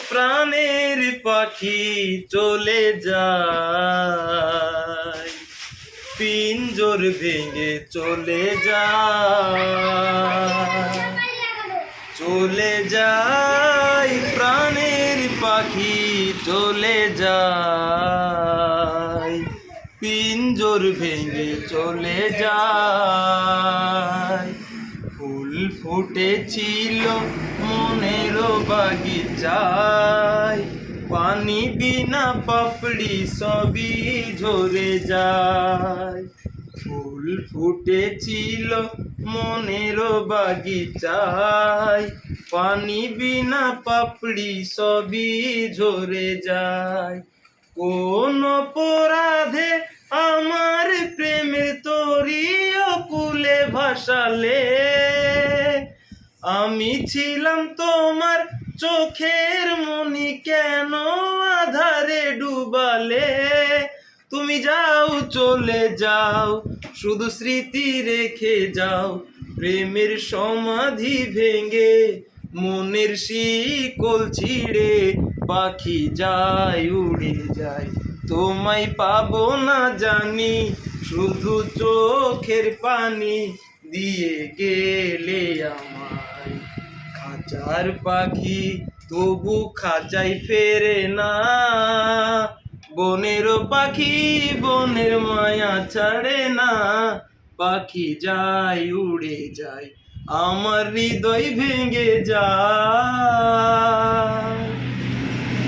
প্রাণের পাখি চলে যায়, পিঞ্জর ভেঙে চলে যায়, চলে যায় প্রাণের পাখি চলে যায়, পিঞ্জর ভেঙে চলে যায়। ফুল ফুটেছিল মনের বাগিচায়, পানি বিনা পাপড়ি সবই ঝরে যায়। ফুল ফুটেছিল মনের বাগিচায়, পানি বিনা পাপড়ি সবই ঝরে যায়। কোন অপরাধে আমার প্রেমের তরি অকুলে ভাসালে, আমি ছিলাম তোমার চোখের মনি, কেন আধারে ডুবালে? তুমি যাও চলে যাও, শুধু স্মৃতি রেখে যাও, প্রেমের সমাধি ভেঙে মনের শিকল ছিঁড়ে পাখি যায় উড়ে যায়। তোমায় পাবো না জানি, শুধু চোখের পানি দিয়ে গেলে আমায়। খাঁচার পাখি তবু খাঁচায় ফেরে না, বনের পাখি বনের মায়া ছাড়ে না, পাখি যায় উড়ে যায়, আমার হৃদয় ভেঙে যায়।